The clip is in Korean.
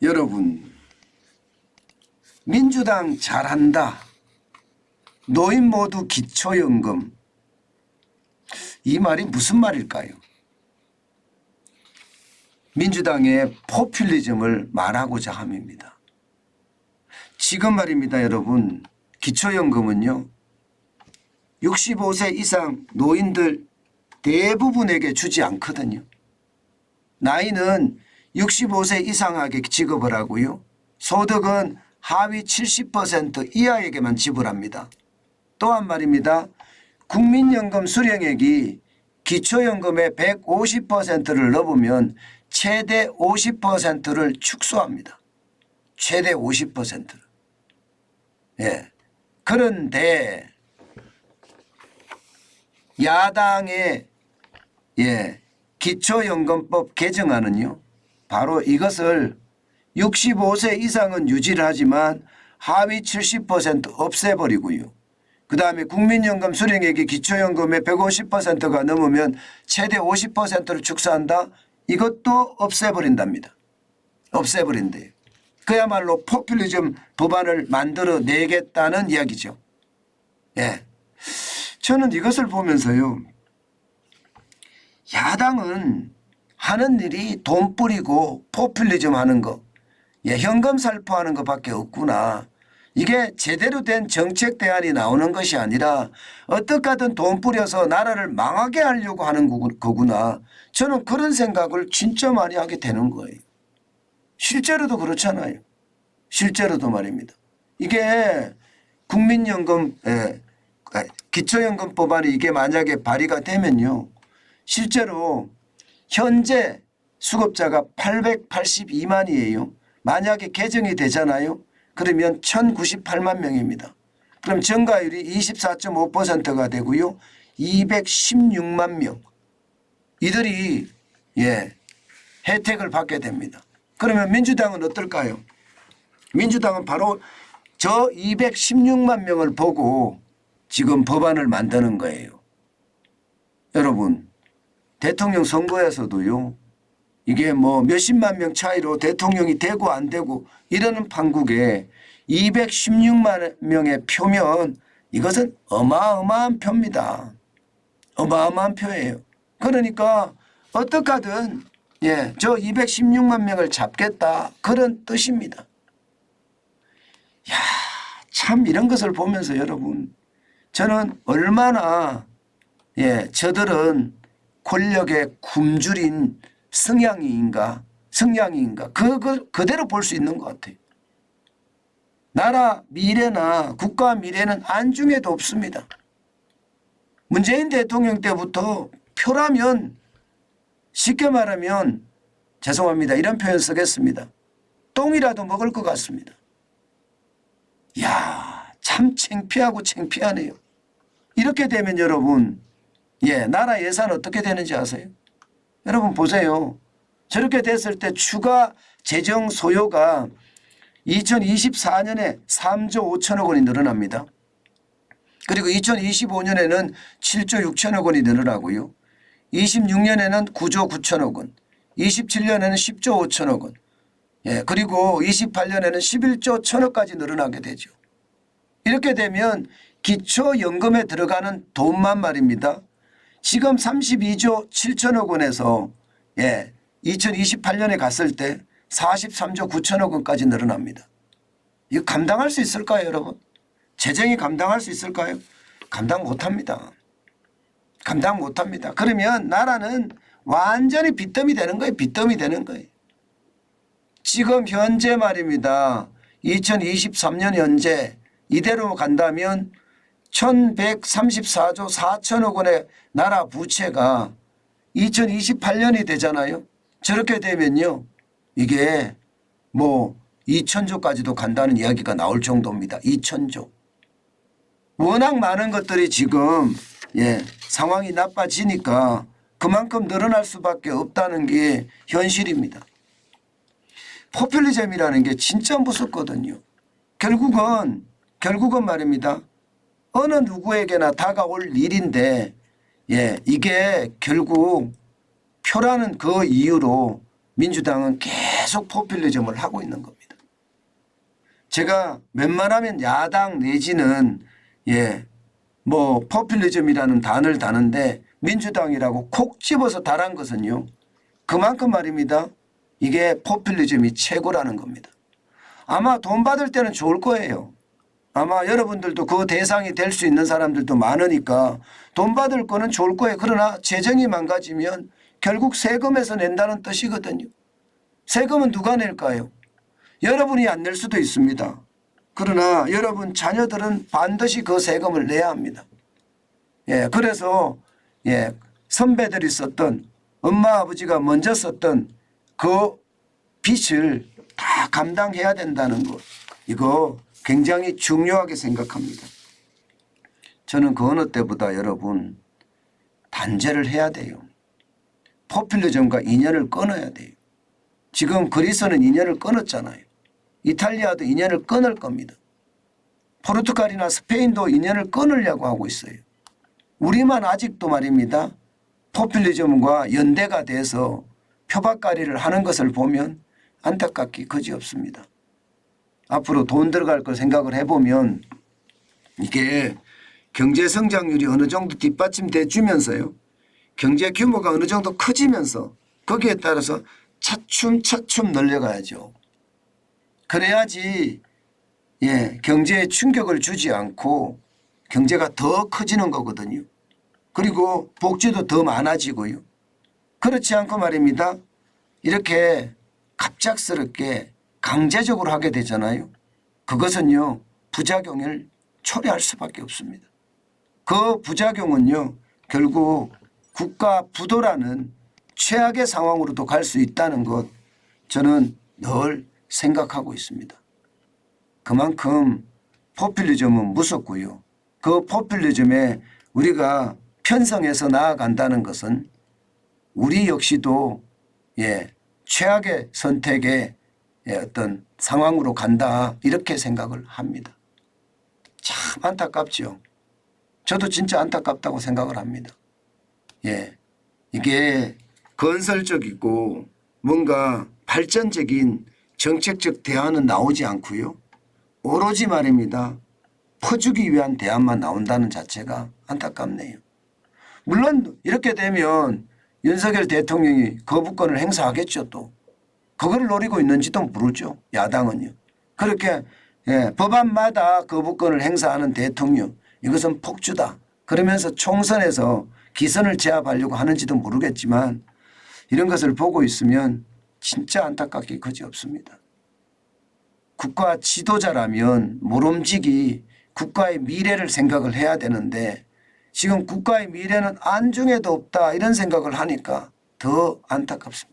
여러분, 민주당 잘한다. 노인 모두 기초연금. 이 말이 무슨 말일까요? 민주당의 포퓰리즘을 말하고자 함입니다. 지금 말입니다, 여러분. 기초연금은요, 65세 이상 노인들 대부분에게 주지 않거든요. 나이는 65세 이상하게 지급을 하고요. 소득은 하위 70% 이하에게만 지불합니다. 또한 말입니다. 국민연금 수령액이 기초연금의 150%를 넘으면 최대 50%를 축소합니다. 최대 50%를. 예. 그런데 야당의 기초연금법 개정안은요, 바로 이것을 65세 이상은 유지를 하지만 하위 70% 없애버리고요. 그 다음에 국민연금 수령액이 기초연금의 150%가 넘으면 최대 50%를 축소한다. 이것도 없애버린답니다. 없애버린대요. 그야말로 포퓰리즘 법안을 만들어내겠다는 이야기죠. 예. 저는 이것을 보면서요, 야당은 하는 일이 돈 뿌리고 포퓰리즘 하는 거, 현금 살포하는 것밖에 없구나. 이게 제대로 된 정책 대안이 나오는 것이 아니라 어떻게 하든 돈 뿌려서 나라를 망하게 하려고 하는 거구나. 저는 그런 생각을 진짜 많이 하게 되는 거예요. 실제로도 그렇잖아요. 실제로도 말입니다. 이게 국민연금, 기초연금 법안이 이게 만약에 발의가 되면요, 실제로 현재 수급자가 882만이에요. 만약에 개정이 되잖아요. 그러면 1098만 명입니다. 그럼 증가율이 24.5%가 되고요. 216만 명. 이들이 혜택을 받게 됩니다. 그러면 민주당은 어떨까요? 민주당은 바로 저 216만 명을 보고 지금 법안을 만드는 거예요. 여러분, 대통령 선거에서도요, 이게 뭐 몇십만 명 차이로 대통령이 되고 안 되고 이러는 판국에 216만 명의 표면 이것은 어마어마한 표입니다. 어마어마한 표예요. 그러니까 어떻게 하든 저 216만 명을 잡겠다, 그런 뜻입니다. 야, 참 이런 것을 보면서 여러분, 저는 얼마나 저들은 권력의 굶주린 성향인가 그걸 그대로 볼 수 있는 것 같아요. 나라 미래나 국가 미래는 안중에도 없습니다. 문재인 대통령 때부터 표라면, 쉽게 말하면 죄송합니다, 이런 표현 쓰겠습니다. 똥이라도 먹을 것 같습니다. 이야, 참 창피하고 창피하네요. 이렇게 되면 여러분, 나라 예산 어떻게 되는지 아세요? 여러분 보세요. 저렇게 됐을 때 추가 재정 소요가 2024년에 3조 5천억 원이 늘어납니다. 그리고 2025년에는 7조 6천억 원이 늘어나고요. 26년에는 9조 9천억 원, 27년에는 10조 5천억 원, 그리고 28년에는 11조 1천억까지 늘어나게 되죠. 이렇게 되면 기초연금에 들어가는 돈만 말입니다. 지금 32조 7천억 원에서 2028년에 갔을 때 43조 9천억 원까지 늘어납니다. 이거 감당할 수 있을까요, 여러분? 재정이 감당할 수 있을까요? 감당 못합니다. 감당 못합니다. 그러면 나라는 완전히 빚더미 되는 거예요. 빚더미 되는 거예요. 지금 현재 말입니다. 2023년 현재 이대로 간다면 1134조 4천억 원의 나라 부채가 2028년이 되잖아요. 저렇게 되면요, 이게 뭐 2천조까지도 간다는 이야기가 나올 정도입니다. 2천조. 워낙 많은 것들이 지금 상황이 나빠지니까 그만큼 늘어날 수밖에 없다는 게 현실입니다. 포퓰리즘이라는 게 진짜 무섭거든요. 결국은 말입니다. 어느 누구에게나 다가올 일인데 이게 결국 표라는 그 이유로 민주당은 계속 포퓰리즘을 하고 있는 겁니다. 제가 웬만하면 야당 내지는 뭐 포퓰리즘이라는 단어를 다는데 민주당이라고 콕 집어서 달한 것은요. 그만큼 말입니다. 이게 포퓰리즘이 최고라는 겁니다. 아마 돈 받을 때는 좋을 거예요. 아마 여러분들도 그 대상이 될 수 있는 사람들도 많으니까 돈 받을 거는 좋을 거예요. 그러나 재정이 망가지면 결국 세금에서 낸다는 뜻이거든요. 세금은 누가 낼까요? 여러분이 안 낼 수도 있습니다. 그러나 여러분 자녀들은 반드시 그 세금을 내야 합니다. 그래서 선배들이 썼던 엄마 아버지가 먼저 썼던 그 빚을 다 감당해야 된다는 것. 이거 굉장히 중요하게 생각합니다. 저는 그 어느 때보다 여러분 단죄를 해야 돼요. 포퓰리즘과 인연을 끊어야 돼요. 지금 그리스는 인연을 끊었잖아요. 이탈리아도 인연을 끊을 겁니다. 포르투갈이나 스페인도 인연을 끊으려고 하고 있어요. 우리만 아직도 말입니다. 포퓰리즘과 연대가 돼서 표박가리를 하는 것을 보면 안타깝기 그지없습니다. 앞으로 돈 들어갈 걸 생각을 해보면 이게 경제 성장률이 어느 정도 뒷받침돼 주면서요. 경제 규모가 어느 정도 커지면서 거기에 따라서 차츰차츰 늘려가야죠. 그래야지 경제에 충격을 주지 않고 경제가 더 커지는 거거든요. 그리고 복지도 더 많아지고요. 그렇지 않고 말입니다. 이렇게 갑작스럽게 강제적으로 하게 되잖아요. 그것은요. 부작용을 초래할 수밖에 없습니다. 그 부작용은요. 결국 국가 부도라는 최악의 상황으로도 갈 수 있다는 것 저는 늘 생각하고 있습니다. 그만큼 포퓰리즘은 무섭고요. 그 포퓰리즘에 우리가 편성해서 나아간다는 것은 우리 역시도 최악의 선택의 어떤 상황으로 간다 이렇게 생각을 합니다. 참 안타깝죠. 저도 진짜 안타깝다고 생각을 합니다. 이게 건설적이고 뭔가 발전적인 정책적 대안은 나오지 않고요. 오로지 말입니다. 퍼주기 위한 대안만 나온다는 자체가 안타깝네요. 물론 이렇게 되면 윤석열 대통령이 거부권을 행사하겠죠. 또 그걸 노리고 있는지도 모르죠. 야당은요. 그렇게 법안마다 거부권을 행사하는 대통령 이것은 폭주다. 그러면서 총선에서 기선을 제압하려고 하는지도 모르겠지만 이런 것을 보고 있으면 진짜 안타깝기 그지없습니다. 국가 지도자라면 모름지기 국가의 미래를 생각을 해야 되는데 지금 국가의 미래는 안중에도 없다 이런 생각을 하니까 더 안타깝습니다.